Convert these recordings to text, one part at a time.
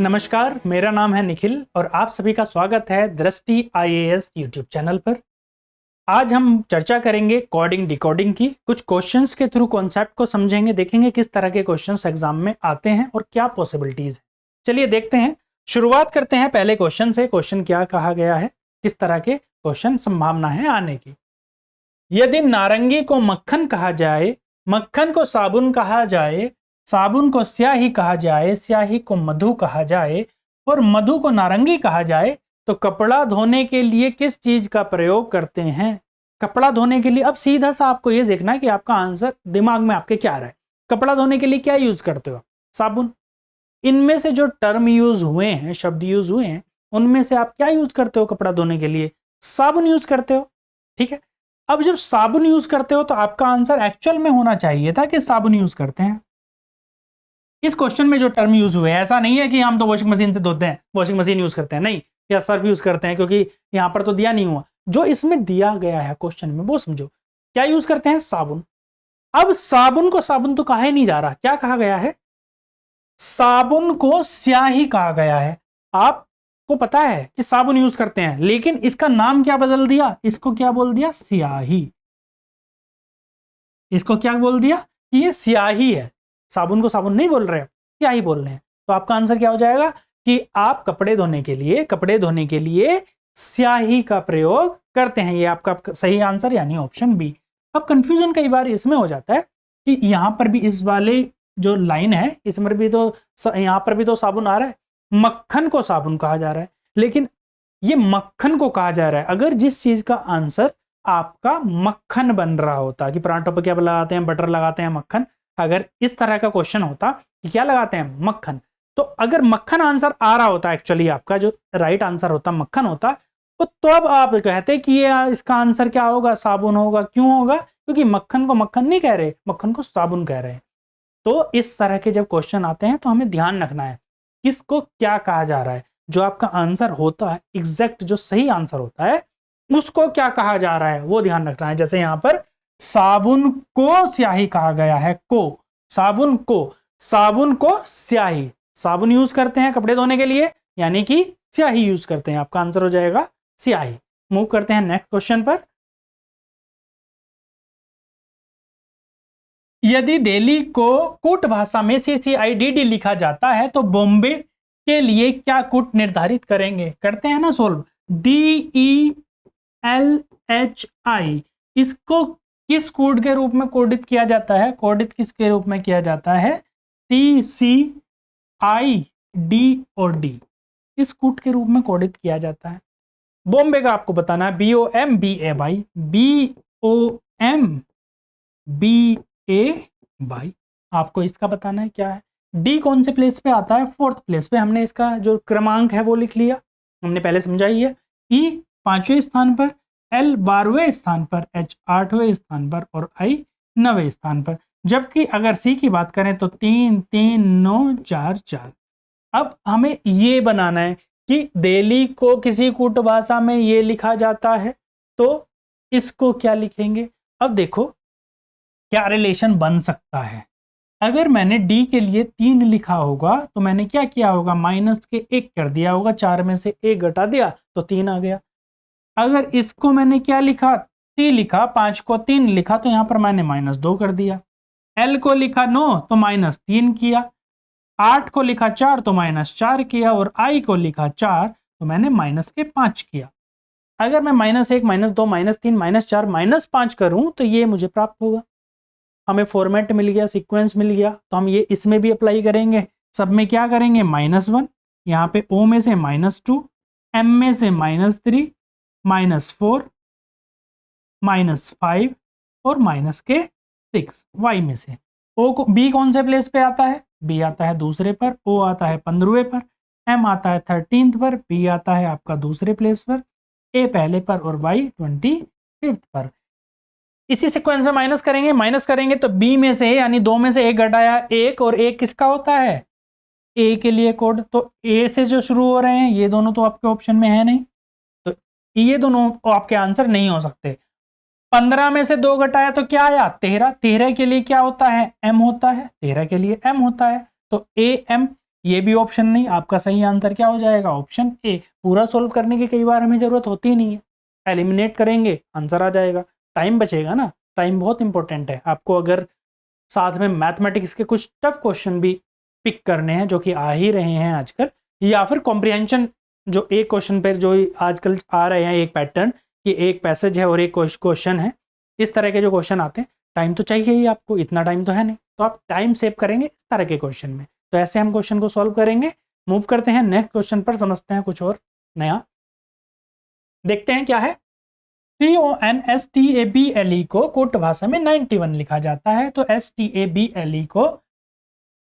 नमस्कार, मेरा नाम है निखिल और आप सभी का स्वागत है दृष्टि आईएएस यूट्यूब चैनल पर। आज हम चर्चा करेंगे कोडिंग डिकोडिंग की। कुछ क्वेश्चंस के थ्रू कॉन्सेप्ट को समझेंगे, देखेंगे किस तरह के क्वेश्चंस एग्जाम में आते हैं और क्या पॉसिबिलिटीज है। चलिए देखते हैं, शुरुआत करते हैं पहले क्वेश्चन से। क्वेश्चन क्या कहा गया है, किस तरह के क्वेश्चन संभावना है आने की। यदि नारंगी को मक्खन कहा जाए, मक्खन को साबुन कहा जाए, साबुन को स्याही कहा जाए, स्याही को मधु कहा जाए और मधु को नारंगी कहा जाए, तो कपड़ा धोने के लिए किस चीज का प्रयोग करते हैं? कपड़ा धोने के लिए अब सीधा सा आपको यह देखना है कि आपका आंसर दिमाग में आपके क्या रहा है। कपड़ा धोने के लिए क्या यूज करते हो? साबुन। इनमें से जो टर्म यूज हुए हैं, शब्द यूज हुए हैं, उनमें से आप क्या यूज करते हो कपड़ा धोने के लिए? साबुन यूज करते हो। ठीक है, अब जब साबुन यूज करते हो तो आपका आंसर एक्चुअल में होना चाहिए था कि साबुन यूज करते हैं। इस क्वेश्चन में जो टर्म यूज हुए, ऐसा नहीं है कि हम तो वॉशिंग मशीन से धोते हैं, वॉशिंग मशीन यूज करते हैं, नहीं, या सर्फ यूज करते हैं, क्योंकि यहां पर तो दिया नहीं हुआ। जो इसमें दिया गया है क्वेश्चन में वो समझो, क्या यूज करते हैं? साबुन। अब साबुन को साबुन तो कहा ही नहीं जा रहा, क्या कहा गया है? साबुन को स्याही कहा गया है। आपको पता है कि साबुन यूज करते हैं, लेकिन इसका नाम क्या बदल दिया? इसको क्या बोल दिया? स्याही। इसको क्या बोल दिया कि ये स्याही है। साबुन को साबुन नहीं बोल रहे, स्याही बोल रहे हैं। तो आपका आंसर क्या हो जाएगा कि आप कपड़े धोने के लिए स्याही का प्रयोग करते हैं। ये आपका सही आंसर यानी ऑप्शन बी। अब कंफ्यूजन कई बार इसमें हो जाता है कि यहां पर भी इस वाले जो लाइन है, इसमें भी तो यहां पर भी तो साबुन आ रहा है, मक्खन को साबुन कहा जा रहा है, लेकिन ये मक्खन को कहा जा रहा है। अगर जिस चीज का आंसर आपका मक्खन बन रहा होता कि परांठों पर क्या लगाते हैं? बटर लगाते हैं, मक्खन। अगर इस तरह का क्वेश्चन होता कि क्या लगाते हैं? मक्खन, तो अगर मक्खन आंसर आ रहा होता, एक्चुअली आपका जो राइट आंसर होता मक्खन होता, तो अब आप कहते कि ये इसका आंसर क्या होगा? साबुन होगा। क्यों होगा? क्योंकि मक्खन को मक्खन नहीं कह रहे, मक्खन को साबुन कह रहे हैं। तो इस तरह के जब क्वेश्चन आते हैं तो हमें ध्यान रखना है किसको क्या कहा जा रहा है। जो आपका आंसर होता है, एग्जैक्ट जो सही आंसर होता है, उसको क्या कहा जा रहा है वो ध्यान रखना है। जैसे यहां पर साबुन को स्याही कहा गया है, साबुन को स्याही। साबुन यूज करते हैं कपड़े धोने के लिए, यानी कि स्याही यूज करते हैं। आपका आंसर हो जाएगा स्याही। मूव करते हैं नेक्स्ट क्वेश्चन पर। यदि दिल्ली को कूट भाषा में CCIDD लिखा जाता है तो बॉम्बे के लिए क्या कूट निर्धारित करेंगे? करते हैं ना सोल्व। DELHI, इसको किस कोड के रूप में कोडित किया जाता है? कोडित किसके रूप में किया जाता है? CCID और D, इस कूट के रूप में कोडित किया जाता है। बॉम्बे का आपको बताना है BOMBA भाई, BOMBA भाई, आपको इसका बताना है क्या है। डी कौन से प्लेस पे आता है? फोर्थ प्लेस पे। हमने इसका जो क्रमांक है वो लिख लिया, हमने पहले समझाई है। ई 5वें स्थान पर, L 12वें स्थान पर, H 8वें स्थान पर और I 9वें स्थान पर। जबकि अगर सी की बात करें तो 3 3 9 4 4। अब हमें ये बनाना है कि दिल्ली को किसी कूट भाषा में ये लिखा जाता है, तो इसको क्या लिखेंगे? अब देखो क्या रिलेशन बन सकता है। अगर मैंने डी के लिए 3 लिखा होगा तो मैंने क्या किया होगा? माइनस के 1 कर दिया होगा, 4 में से 1 घटा दिया तो 3 आ गया। अगर इसको मैंने क्या लिखा? 3 लिखा, 5 को 3 लिखा, तो यहां पर मैंने -2 कर दिया। एल को लिखा 9 तो -3 किया, 8 को लिखा 4 तो -4 किया, और आई को लिखा 4 तो मैंने -5 किया। अगर मैं -1 -2 -3 -4 -5 करूं तो ये मुझे प्राप्त होगा। हमें फॉर्मेट मिल गया, सीक्वेंस मिल गया, तो हम ये इसमें भी अप्लाई करेंगे। सब में क्या करेंगे? -1, यहाँ पे O में से -2, M में से -3, -4, -5 और -6, Y में से। O को B कौन से प्लेस पे आता है? B आता है दूसरे पर, O आता है 15वें पर, M आता है 13th पर, B आता है आपका दूसरे प्लेस पर, A पहले पर और Y 25th पर। इसी सीक्वेंस में माइनस करेंगे तो बी में से यानी 2 में से 1 घटाया 1, और 1 किसका होता है? ए के लिए कोड। तो ए से जो शुरू हो रहे हैं ये दोनों तो आपके ऑप्शन में है नहीं, तो ये दोनों आपके आंसर नहीं हो सकते। 15 में से 2 घटाया तो क्या आया? 13। 13 के लिए क्या होता है? एम होता है, 13 के लिए एम होता है, तो ए एम। ये भी ऑप्शन नहीं, आपका सही आंसर क्या हो जाएगा, ऑप्शन ए। पूरा सोल्व करने की कई बार हमें ज़रूरत होती ही नहीं है, एलिमिनेट करेंगे आंसर आ जाएगा, टाइम बचेगा ना। टाइम बहुत इंपॉर्टेंट है। आपको अगर साथ में मैथमेटिक्स के कुछ टफ क्वेश्चन भी पिक करने हैं जो कि आ ही रहे हैं आजकल, या फिर कॉम्प्रिहेंशन जो एक क्वेश्चन पर जो आजकल आ रहे हैं, एक पैटर्न कि एक पैसेज है और एक क्वेश्चन है, इस तरह के जो क्वेश्चन आते हैं, टाइम तो चाहिए ही आपको, इतना टाइम तो है नहीं, तो आप टाइम सेव करेंगे इस तरह के क्वेश्चन में। तो ऐसे हम क्वेश्चन को सॉल्व करेंगे। मूव करते हैं नेक्स्ट क्वेश्चन पर, समझते हैं कुछ और नया, देखते हैं क्या है। CONSTABLE को कोट भाषा में 91 लिखा जाता है, तो STABLE को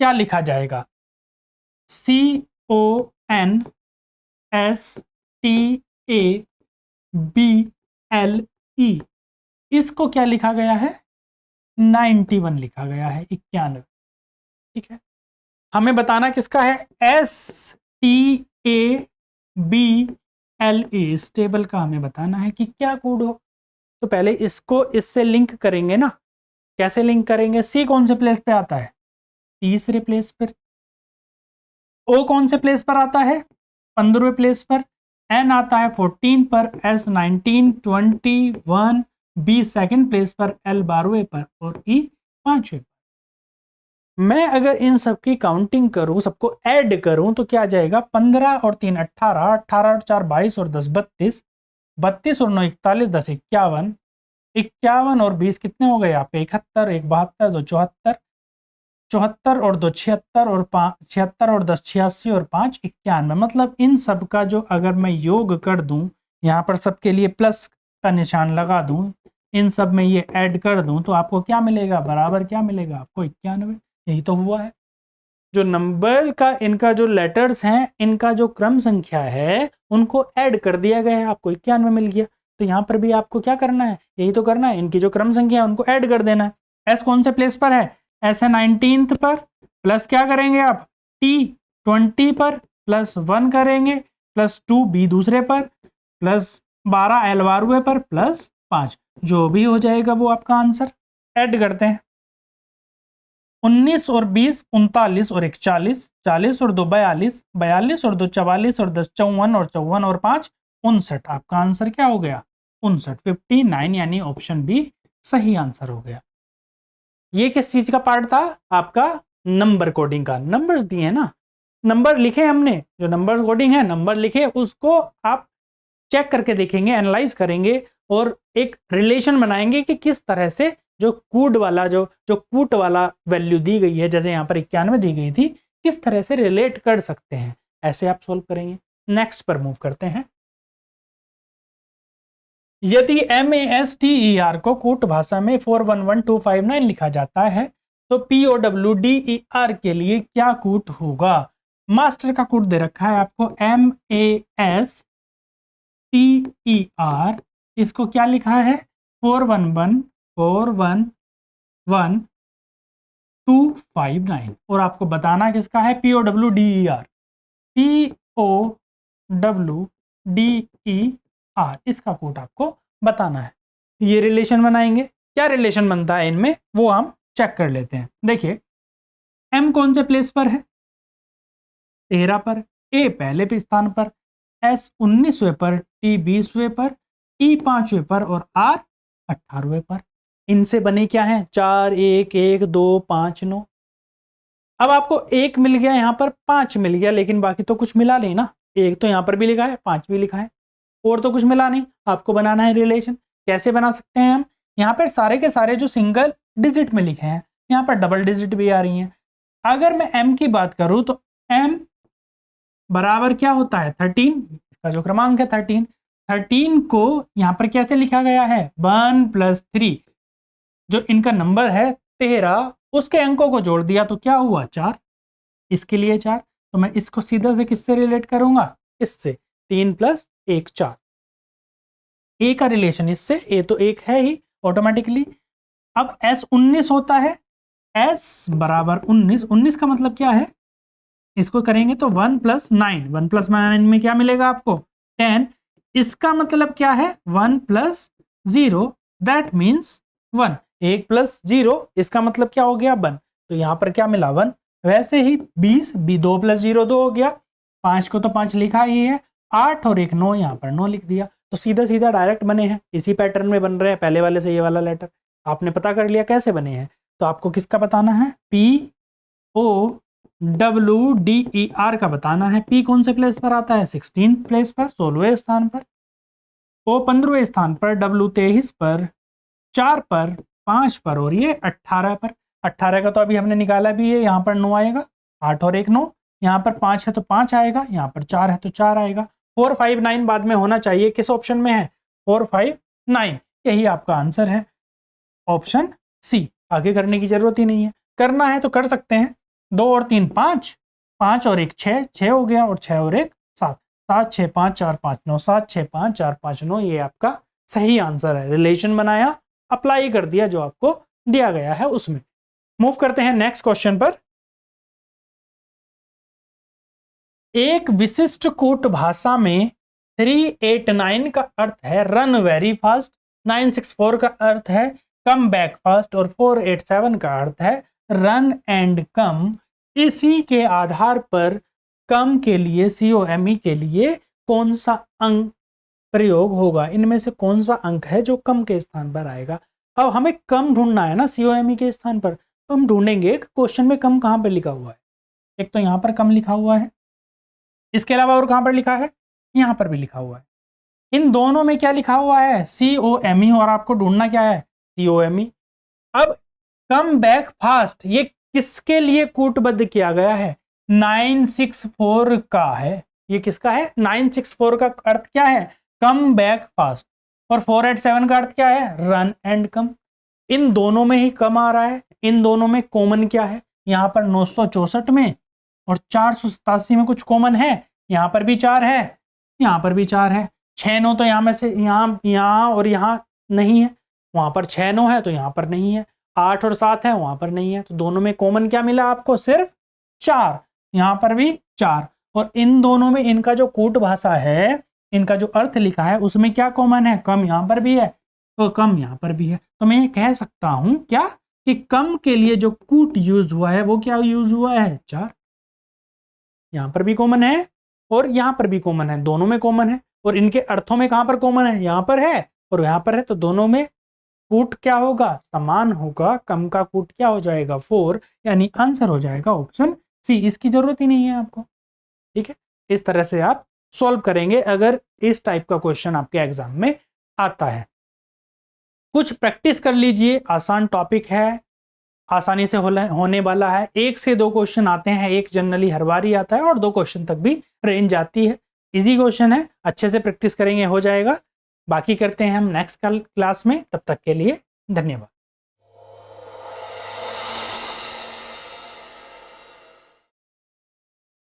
क्या लिखा जाएगा, CONSTABLE, इसको क्या लिखा गया है, 91 लिखा गया है, 91। ठीक है, हमें बताना किसका है, STABLE, स्टेबल का हमें बताना है कि क्या कोड हो। तो पहले इसको इससे लिंक करेंगे ना, कैसे लिंक करेंगे, सी कौन से प्लेस पे आता है, तीसरे प्लेस पर, ओ कौन से प्लेस पर आता है, 15वें प्लेस पर, एन आता है 14 पर, एस 19, 21, बी सेकंड प्लेस पर, एल 12वें पर और ई 5वें पर। मैं अगर इन सब की काउंटिंग करूं, सबको ऐड करूं, तो क्या आ जाएगा, 15 और 3 18, 18 और 4 22 और 10 32, 32 और 9 41, 10 51, 51 और 20 कितने हो गए यहाँ पे, 71, 1 72, 2 74, 74 और 2 76 और 5 76 और 10 86 और 5 91। मतलब इन सब का जो अगर मैं योग कर दूं, यहाँ पर सबके लिए प्लस का निशान लगा दूं, इन सब में ये ऐड कर दूं, तो आपको क्या मिलेगा, बराबर क्या मिलेगा आपको, 91। यही तो हुआ है। जो नंबर का इनका जो लेटर्स हैं, इनका जो क्रम संख्या है, उनको ऐड कर दिया गया है, आपको 91 मिल गया। तो यहाँ पर भी आपको क्या करना है, यही तो करना है, इनकी जो क्रम संख्या है उनको ऐड कर देना है। एस कौन से प्लेस पर है, एस है 19th पर, प्लस क्या करेंगे आप, टी 20 पर, प्लस 1 करेंगे, प्लस 2 बी दूसरे पर, प्लस 12 एल 12वें पर, प्लस 5, जो भी हो जाएगा वो आपका आंसर। ऐड करते हैं, 19 और 20 39 और 1 40, 40 और 2 42, 42 और 2 44 और 10 54 और 54 और 5 59। आपका आंसर क्या हो गया, 59, 59, यानी ऑप्शन बी सही आंसर हो गया। ये किस चीज का पार्ट था, आपका नंबर कोडिंग का। नंबर्स दिए ना, नंबर लिखे हमने, जो नंबर कोडिंग है, नंबर लिखे, उसको आप चेक करके देखेंगे, एनालाइज करेंगे और एक रिलेशन बनाएंगे कि किस तरह से जो कूट वाला वैल्यू दी गई है, जैसे यहाँ पर 91 दी गई थी, किस तरह से रिलेट कर सकते हैं, ऐसे आप सोल्व करेंगे। नेक्स्ट पर मूव करते हैं। यदि MASTER को कूट भाषा में 411259 लिखा जाता है, तो POWDER के लिए क्या कूट होगा। मास्टर का कूट दे रखा है आपको MASTER, इसको क्या लिखा है 411411 और आपको बताना किसका है, POWDER, इसका कोड आपको बताना है। ये रिलेशन बनाएंगे, क्या रिलेशन बनता है इनमें वो हम चेक कर लेते हैं। देखिए, M कौन से प्लेस पर है, 13 पर, A पहले पे स्थान पर, S 19वें पर, T 20वें पर, E 5वें पर और R 18वें पर। इनसे बने क्या है, 4 1 1 2 5 9। अब आपको 1 मिल गया, यहाँ पर 5 मिल गया, लेकिन बाकी तो कुछ मिला नहीं ना, 1 तो यहाँ पर भी लिखा है, 5 भी लिखा है, और तो कुछ मिला नहीं। आपको बनाना है रिलेशन। कैसे बना सकते हैं हम, यहाँ पर सारे के सारे जो सिंगल डिजिट में लिखे हैं, यहाँ पर डबल डिजिट भी आ रही हैं। अगर मैं M की बात करूं तो M बराबर क्या होता है 13, इसका जो क्रमांक है 13, 13 को यहाँ पर कैसे लिखा गया है 1 + 3, जो इनका नंबर है 13, उसके अंकों को जोड़ दिया तो क्या हुआ 4, इसके लिए 4। तो मैं इसको सीधा से किससे रिलेट करूंगा, इससे, 3 + 1 4, ए का रिलेशन इससे, ए तो 1 है ही ऑटोमेटिकली। अब S 19 होता है, S बराबर 19, 19 का मतलब क्या है, इसको करेंगे तो 1 + 9, 1 + 9 में क्या मिलेगा आपको 10, इसका मतलब क्या है 1 + 0, दैट मीन्स 1, 1 + 0, इसका मतलब क्या हो गया 1, तो यहाँ पर क्या मिला 1, वैसे ही 20, 2 + 0 2 हो गया, 5 को तो 5 लिखा ही है, 8 और 1 9, यहाँ पर 9 लिख दिया। तो सीधा सीधा डायरेक्ट बने हैं, इसी पैटर्न में बन रहे हैं, पहले वाले से ये वाला लेटर आपने पता कर लिया कैसे बने हैं। तो आपको किसका बताना है, POWDER का बताना है। P कौन से प्लेस पर आता है, 16 प्लेस पर, 16वें स्थान पर, O 15वें स्थान पर, W 23 पर, 4 पर, 5 पर और ये 18 पर। 18 का तो अभी हमने निकाला भी है, यहाँ पर 9 आएगा, 8 और 1 9, यहाँ पर 5 है तो 5 आएगा, यहाँ पर 4 है तो 4 आएगा। 4 5 9 बाद में होना चाहिए, किस ऑप्शन में है, 4 5 9, यही आपका आंसर है, ऑप्शन सी। आगे करने की जरूरत ही नहीं है, करना है तो कर सकते हैं। 2 और 3 5, 5 और 1 6, 6 हो गया, और 6 और 1 7, 7 6 5 4 5 9, 7 6 5 4 5 9, ये आपका सही आंसर है। रिलेशन बनाया, अप्लाई कर दिया जो आपको दिया गया है उसमें। मूव करते हैं नेक्स्ट क्वेश्चन पर। एक विशिष्ट कूट भाषा में 389 का अर्थ है रन वेरी फास्ट, 964 का अर्थ है कम बैक फास्ट और 487 का अर्थ है रन एंड कम। इसी के आधार पर कम के लिए, COME के लिए कौन सा अंक प्रयोग होगा, इनमें से कौन सा अंक है जो कम के स्थान पर आएगा। अब हमें कम ढूंढना है ना COME के स्थान पर, तो हम ढूंढेंगे क्वेश्चन में कम कहां पर लिखा हुआ है। एक तो यहां पर कम लिखा हुआ है, इसके अलावा और कहां पर लिखा है, यहां पर भी लिखा हुआ है। इन दोनों में क्या लिखा हुआ है, COME, और आपको ढूंढना क्या है, COME। अब कम बैक फास्ट ये किसके लिए कूटबद्ध किया गया है, 964 का है। ये किसका है, 964 का अर्थ क्या है, कम बैक फास्ट, और 487 का अर्थ क्या है, रन एंड कम। इन दोनों में ही कम आ रहा है, इन दोनों में कॉमन क्या है, यहां पर 964 में और 487 में कुछ कॉमन है, यहां पर भी 4 है, यहां पर भी 4 है। 6 9 तो यहां में से यहां और यहां नहीं है, वहां पर 6 9 है तो यहां पर नहीं है, 8 और 7 है वहां पर नहीं है, तो दोनों में कॉमन क्या मिला आपको, सिर्फ 4, यहां पर भी 4। और इन दोनों में इनका जो कूट भाषा है, इनका जो अर्थ लिखा है उसमें क्या कॉमन है, कम यहां पर भी है तो कम यहां पर भी है। तो मैं ये कह सकता हूं क्या, कि कम के लिए जो कूट यूज हुआ है वो क्या यूज हुआ है, 4। यहां पर भी कॉमन है और यहां पर भी कॉमन है, दोनों में कॉमन है। और इनके अर्थों में कहां पर कॉमन है, यहां पर है और यहां पर है, तो दोनों में कूट क्या होगा, समान होगा। कम का कूट क्या हो जाएगा, 4, यानी आंसर हो जाएगा ऑप्शन सी। इसकी जरूरत ही नहीं है आपको, ठीक है। इस तरह से आप सॉल्व करेंगे अगर इस टाइप का क्वेश्चन आपके एग्जाम में आता है। कुछ प्रैक्टिस कर लीजिए, आसान टॉपिक है, आसानी से होने वाला है। 1 से 2 क्वेश्चन आते हैं, एक जनरली हर बार ही आता है और 2 क्वेश्चन तक भी रेंज आती है। इजी क्वेश्चन है, अच्छे से प्रैक्टिस करेंगे हो जाएगा। बाकी करते हैं हम नेक्स्ट क्लास में, तब तक के लिए धन्यवाद।